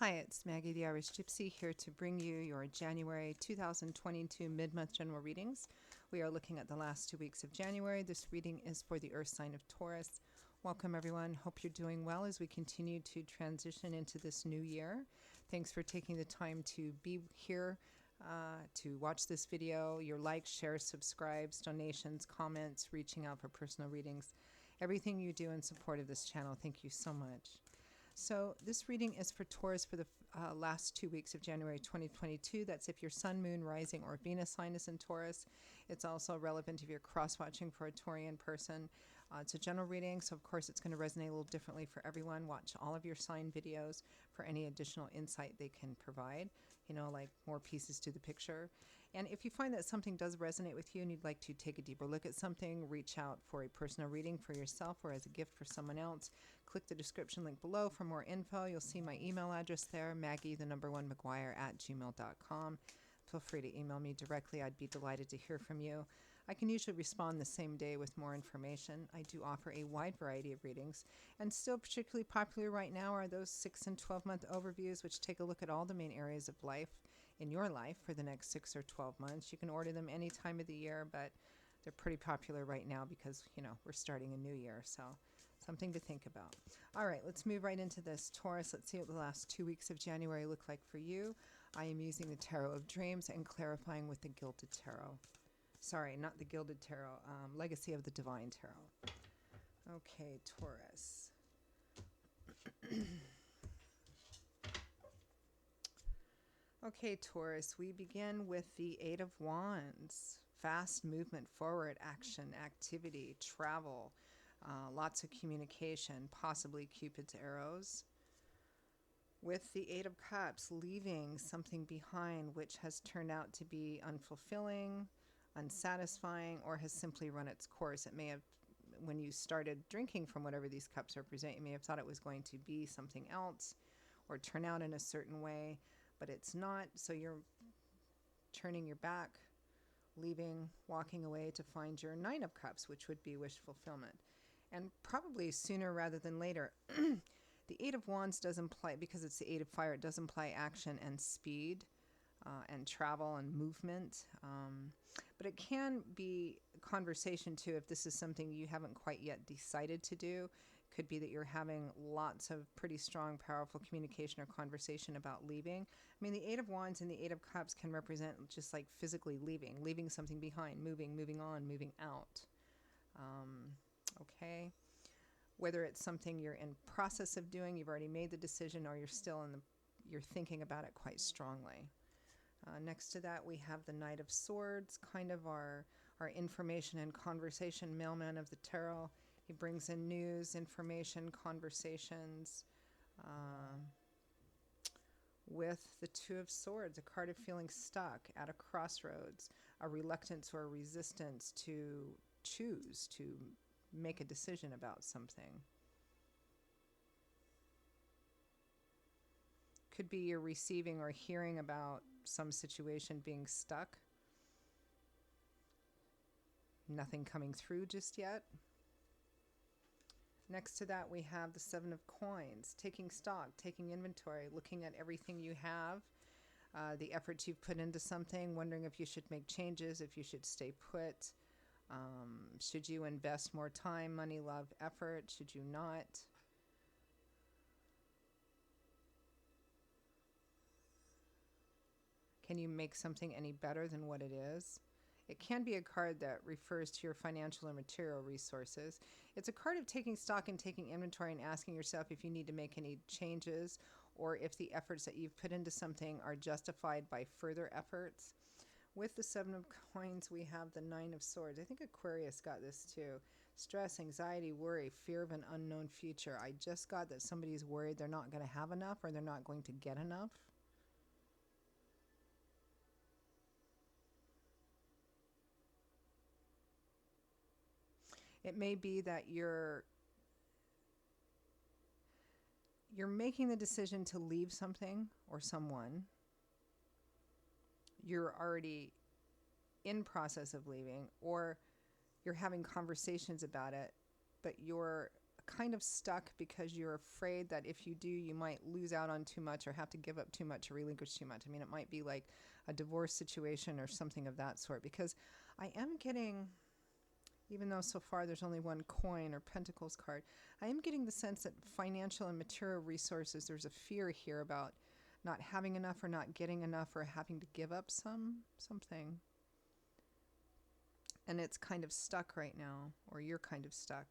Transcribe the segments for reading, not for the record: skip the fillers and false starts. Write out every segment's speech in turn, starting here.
Hi, it's Maggie the Irish Gypsy here to bring you your January 2022 mid-month general readings. We are looking at the last 2 weeks of January. This reading is for the Earth sign of Taurus. Welcome everyone. Hope you're doing well as we continue to transition into this new year. Thanks for taking the time to be here to watch this video. Your likes, shares, subscribes, donations, comments, reaching out for personal readings. Everything you do in support of this channel. Thank you so much. So this reading is for Taurus for the last 2 weeks of January 2022. That's if your Sun, Moon, Rising, or Venus sign is in Taurus. It's also relevant if you're cross-watching for a Taurian person. It's a general reading, so of course it's going to resonate a little differently for everyone. Watch all of your sign videos for any additional insight they can provide, you know, like more pieces to the picture. And if you find that something does resonate with you and you'd like to take a deeper look at something, reach out for a personal reading for yourself or as a gift for someone else. Click the description link below for more info. You'll see my email address there, maggie1mcguire@gmail.com. Feel free to email me directly. I'd be delighted to hear from you. I can usually respond the same day with more information. I do offer a wide variety of readings, and still particularly popular right now are those 6 and 12-month overviews, which take a look at all the main areas of life in your life for the next 6 or 12 months. You can order them any time of the year, but they're pretty popular right now because, you know, we're starting a new year, so something to think about. All right, let's move right into this. Taurus, let's see what the last 2 weeks of January look like for you. I am using the Tarot of Dreams and clarifying with the Gilded Tarot. Sorry, not the Gilded Tarot, Legacy of the Divine Tarot. Okay, Taurus. Okay, Taurus, we begin with the Eight of Wands. Fast movement forward, action, activity, travel, lots of communication, possibly Cupid's arrows. With the Eight of Cups, leaving something behind which has turned out to be unfulfilling, unsatisfying, or has simply run its course. It may have, when you started drinking from whatever these cups represent, you may have thought it was going to be something else or turn out in a certain way, but it's not. So you're turning your back, leaving, walking away to find your Nine of Cups, which would be wish fulfillment. And probably sooner rather than later. The Eight of Wands does imply, because it's the Eight of Fire, it does imply action and speed and travel and movement. But it can be conversation too if this is something you haven't quite yet decided to do. Could be that you're having lots of pretty strong, powerful communication or conversation about leaving. I mean, the Eight of Wands and the Eight of Cups can represent just like physically leaving something behind, moving on, moving out. Okay. Whether it's something you're in process of doing, you've already made the decision, or you're still you're thinking about it quite strongly. Next to that, we have the Knight of Swords, kind of our information and conversation mailman of the tarot. He brings in news, information, conversations. With the Two of Swords, a card of feeling stuck at a crossroads, a reluctance or a resistance to choose, to make a decision about something. Could be you're receiving or hearing about some situation being stuck. Nothing coming through just yet. Next to that, we have the Seven of Coins, taking stock, taking inventory, looking at everything you have, the efforts you've put into something, wondering if you should make changes, if you should stay put. Should you invest more time, money, love, effort? Should you not? Can you make something any better than what it is? It can be a card that refers to your financial or material resources. It's a card of taking stock and taking inventory and asking yourself if you need to make any changes or if the efforts that you've put into something are justified by further efforts. With the Seven of Coins, we have the Nine of Swords. I think Aquarius got this too. Stress, anxiety, worry, fear of an unknown future. I just got that somebody's worried they're not going to have enough or they're not going to get enough. It may be that you're making the decision to leave something or someone. You're already in process of leaving, or you're having conversations about it, but you're kind of stuck because you're afraid that if you do, you might lose out on too much or have to give up too much or relinquish too much. I mean, it might be like a divorce situation or something of that sort, because I am getting, even though so far there's only one coin or pentacles card, I am getting the sense that financial and material resources, there's a fear here about not having enough or not getting enough or having to give up something. And it's kind of stuck right now, or you're kind of stuck.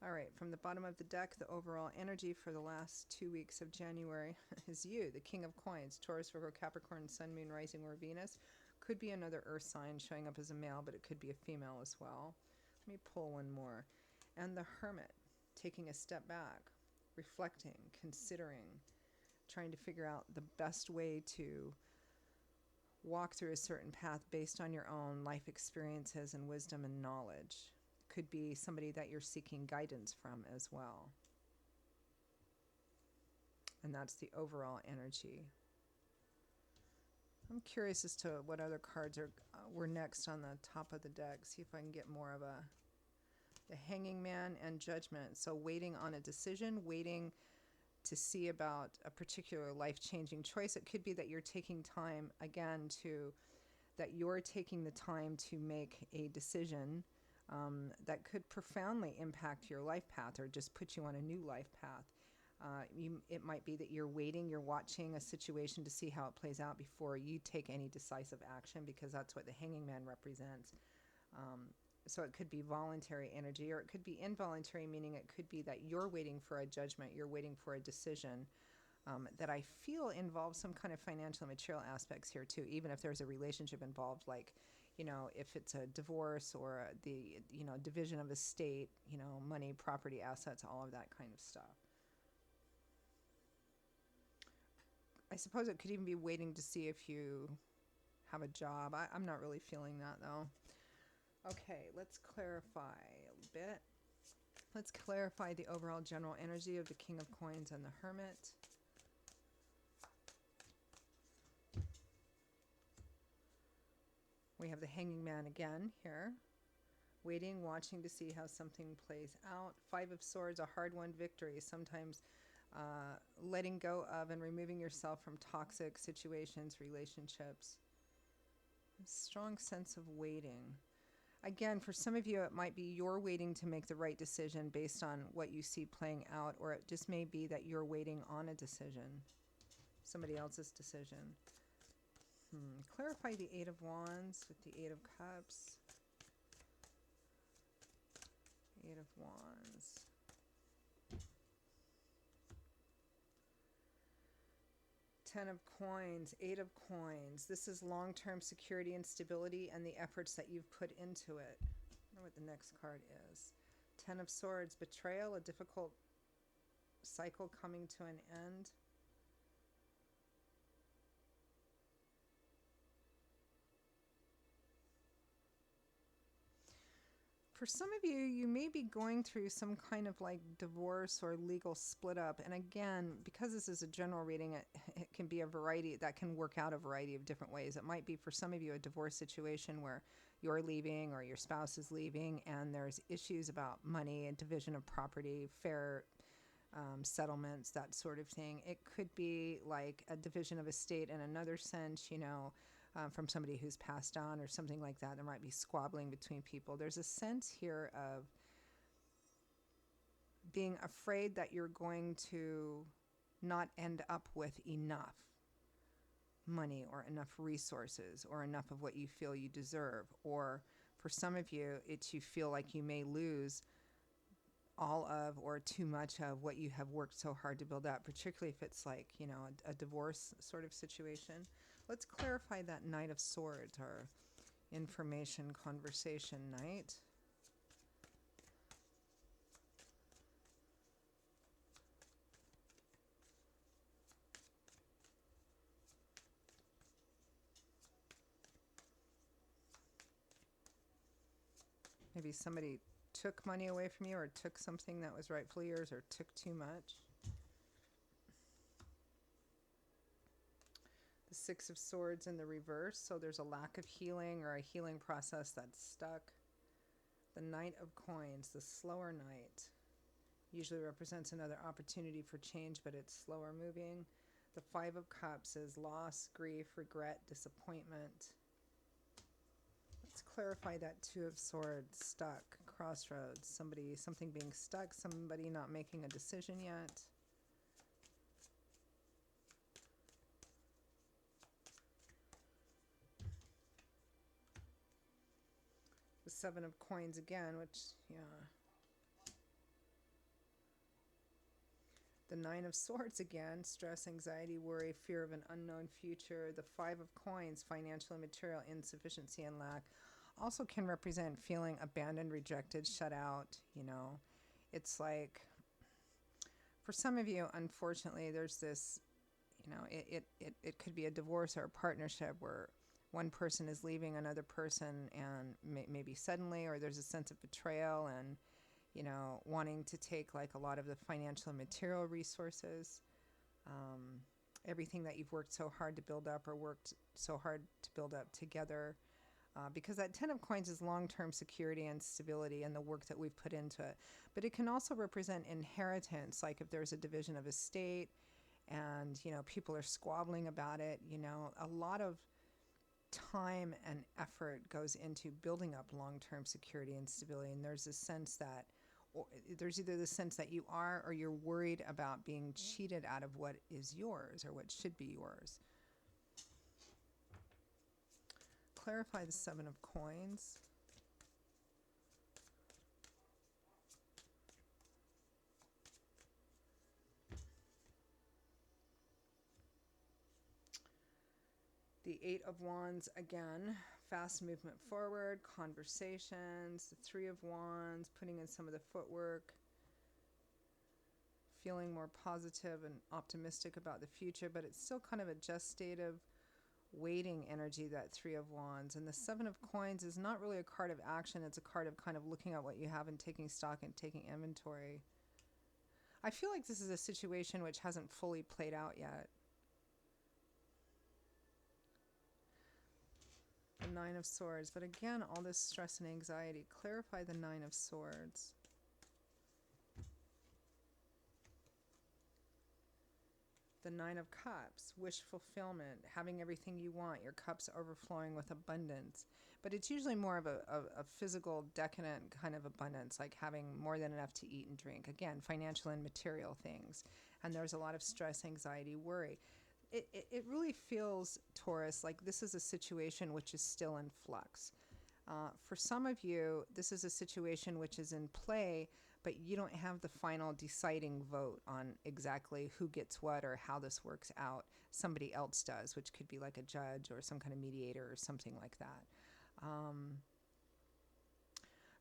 All right, from the bottom of the deck, the overall energy for the last 2 weeks of January is you, the King of Coins, Taurus, Virgo, Capricorn, Sun, Moon, Rising, or Venus. Could be another earth sign showing up as a male, but it could be a female as well. Let me pull one more. And the Hermit, taking a step back, reflecting, considering, trying to figure out the best way to walk through a certain path based on your own life experiences and wisdom and knowledge. Could be somebody that you're seeking guidance from as well. And that's the overall energy. I'm curious as to what other cards were next on the top of the deck. See if I can get more of the Hanging Man and Judgment. So waiting on a decision, waiting to see about a particular life-changing choice. It could be that you're taking time, again, that you're taking the time to make a decision that could profoundly impact your life path or just put you on a new life path. It might be that you're waiting, you're watching a situation to see how it plays out before you take any decisive action, because that's what the Hanging Man represents. So it could be voluntary energy, or it could be involuntary, meaning it could be that you're waiting for a judgment, you're waiting for a decision that I feel involves some kind of financial and material aspects here too, even if there's a relationship involved, like, if it's a divorce or the, division of estate, money, property, assets, all of that kind of stuff. I suppose it could even be waiting to see if you have a job. I'm not really feeling that, though. Okay, let's clarify a bit. Let's clarify the overall general energy of the King of Coins and the Hermit. We have the Hanging Man again here. Waiting, watching to see how something plays out. Five of Swords, a hard-won victory. Sometimes letting go of and removing yourself from toxic situations, relationships. A strong sense of waiting. Again, for some of you, it might be you're waiting to make the right decision based on what you see playing out, or it just may be that you're waiting on a decision, somebody else's decision. Clarify the Eight of Wands with the Eight of Cups. Eight of Wands. Ten of Coins, Eight of Coins. This is long-term security and stability and the efforts that you've put into it. I don't know what the next card is. Ten of Swords, betrayal, a difficult cycle coming to an end. For some of you, you may be going through some kind of like divorce or legal split up. And again, because this is a general reading, it can be a variety, that can work out a variety of different ways. It might be for some of you a divorce situation where you're leaving or your spouse is leaving and there's issues about money and division of property, fair settlements, that sort of thing. It could be like a division of estate in another sense, from somebody who's passed on or something like that. There might be squabbling between people. There's a sense here of being afraid that you're going to not end up with enough money or enough resources or enough of what you feel you deserve. Or for some of you, it's you feel like you may lose all of or too much of what you have worked so hard to build up, particularly if it's like, a divorce sort of situation. Let's clarify that Knight of Swords, our information conversation knight. Maybe somebody took money away from you or took something that was rightfully yours or took too much. The Six of Swords in the reverse, so there's a lack of healing or a healing process that's stuck. The Knight of Coins, the slower knight. usually represents another opportunity for change, but it's slower moving. The Five of Cups is loss, grief, regret, disappointment. Let's clarify that Two of Swords, stuck, crossroads, something being stuck, somebody not making a decision yet. The Seven of Coins again, which, yeah. The Nine of Swords again, stress, anxiety, worry, fear of an unknown future. The Five of Coins, financial and material insufficiency and lack, also can represent feeling abandoned, rejected, shut out, you know. It's like, for some of you, unfortunately, there's this, you know, it could be a divorce or a partnership where one person is leaving another person, and maybe suddenly, or there's a sense of betrayal and, you know, wanting to take like a lot of the financial and material resources, everything that you've worked so hard to build up, or worked so hard to build up together. Because that Ten of Coins is long-term security and stability and the work that we've put into it. But it can also represent inheritance, like if there's a division of estate and, you know, people are squabbling about it, you know, a lot of time and effort goes into building up long-term security and stability. And there's a sense that, or there's either the sense that you are, or you're worried about being cheated out of what is yours or what should be yours. Clarify the Seven of Coins. The Eight of Wands again, fast movement forward, conversations. The Three of Wands, putting in some of the footwork, feeling more positive and optimistic about the future, but it's still kind of a gestative, waiting energy, that Three of Wands. And the Seven of Coins is not really a card of action. It's a card of kind of looking at what you have and taking stock and taking inventory. I feel like this is a situation which hasn't fully played out yet. The Nine of Swords. But again, all this stress and anxiety. Clarify the Nine of Swords. The Nine of Cups, wish fulfillment, having everything you want, your cups overflowing with abundance. But it's usually more of a physical, decadent kind of abundance, like having more than enough to eat and drink. Again, financial and material things. And there's a lot of stress, anxiety, worry. It really feels, Taurus, like this is a situation which is still in flux. For some of you, this is a situation which is in play, but you don't have the final deciding vote on exactly who gets what or how this works out. Somebody else does, which could be like a judge or some kind of mediator or something like that.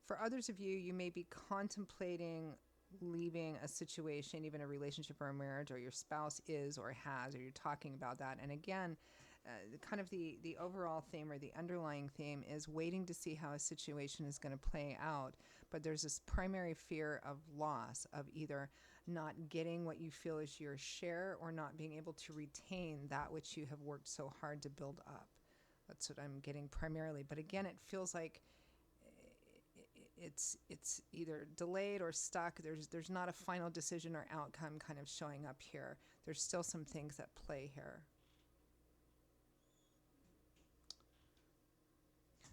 For others of you, you may be contemplating leaving a situation, even a relationship or a marriage, or your spouse is or has, or you're talking about that. And again, kind of the overall theme or the underlying theme is waiting to see how a situation is going to play out. But there's this primary fear of loss, of either not getting what you feel is your share or not being able to retain that which you have worked so hard to build up. That's what I'm getting primarily. But again, it feels like it's either delayed or stuck. There's not a final decision or outcome kind of showing up here. There's still some things at play here.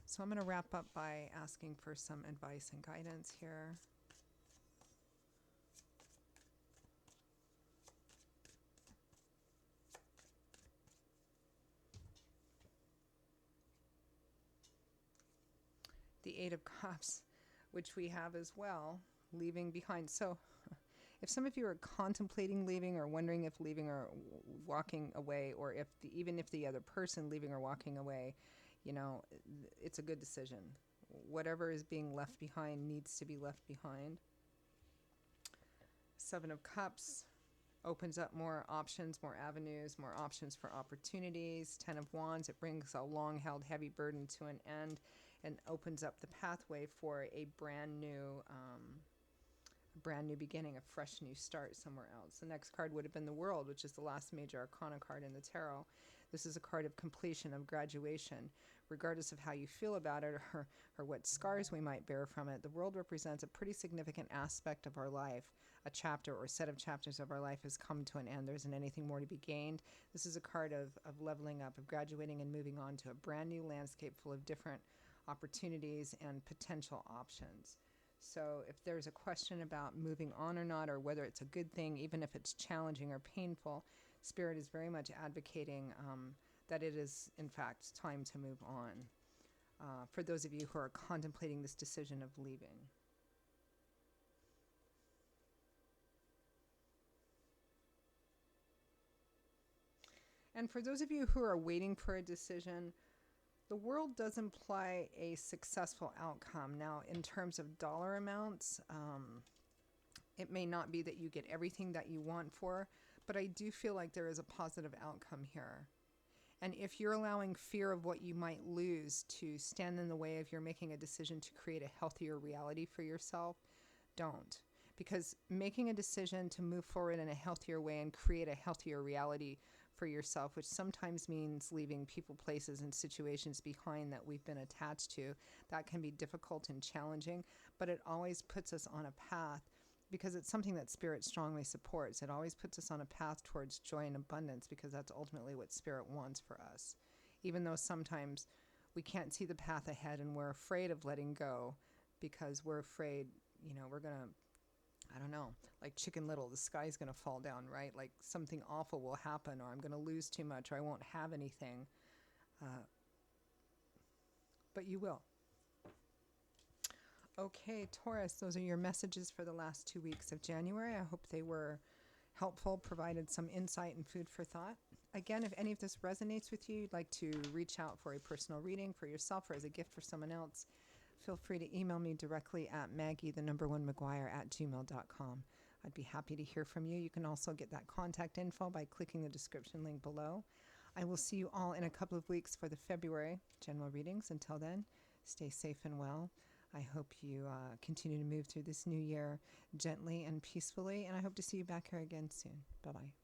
So I'm going to wrap up by asking for some advice and guidance here. The Eight of Cups, which we have as well, leaving behind. So if some of you are contemplating leaving or wondering if leaving or walking away, or even if the other person leaving or walking away, you know, it's a good decision. Whatever is being left behind needs to be left behind. Seven of Cups opens up more options, more avenues, more options for opportunities. Ten of Wands, it brings a long-held heavy burden to an end and opens up the pathway for a brand new beginning, a fresh new start somewhere else. The next card would have been the World, which is the last major arcana card in the tarot. This is a card of completion, of graduation. Regardless of how you feel about it or what scars we might bear from it, the World represents a pretty significant aspect of our life, a chapter or set of chapters of our life has come to an end. There isn't anything more to be gained. This is a card of leveling up, of graduating and moving on to a brand new landscape full of different opportunities and potential options. So if there's a question about moving on or not, or whether it's a good thing, even if it's challenging or painful, Spirit is very much advocating that it is, in fact, time to move on. For those of you who are contemplating this decision of leaving. And for those of you who are waiting for a decision, the world does imply a successful outcome. Now, in terms of dollar amounts, it may not be that you get everything that you want for, but I do feel like there is a positive outcome here. And if you're allowing fear of what you might lose to stand in the way of your making a decision to create a healthier reality for yourself, don't. Because making a decision to move forward in a healthier way and create a healthier reality for yourself, which sometimes means leaving people, places, and situations behind that we've been attached to, that can be difficult and challenging, but it always puts us on a path, because it's something that Spirit strongly supports. It always puts us on a path towards joy and abundance, because that's ultimately what Spirit wants for us. Even though sometimes we can't see the path ahead and we're afraid of letting go because we're afraid, we're going to, I don't know, like Chicken Little, the sky's going to fall down, right? Like something awful will happen, or I'm going to lose too much, or I won't have anything. But you will. Okay, Taurus, those are your messages for the last 2 weeks of January. I hope they were helpful, provided some insight and food for thought. Again, if any of this resonates with you, you'd like to reach out for a personal reading for yourself or as a gift for someone else, feel free to email me directly at maggie1mcguire@gmail.com. I'd be happy to hear from you. You can also get that contact info by clicking the description link below. I will see you all in a couple of weeks for the February general readings. Until then, stay safe and well. I hope you continue to move through this new year gently and peacefully, and I hope to see you back here again soon. Bye-bye.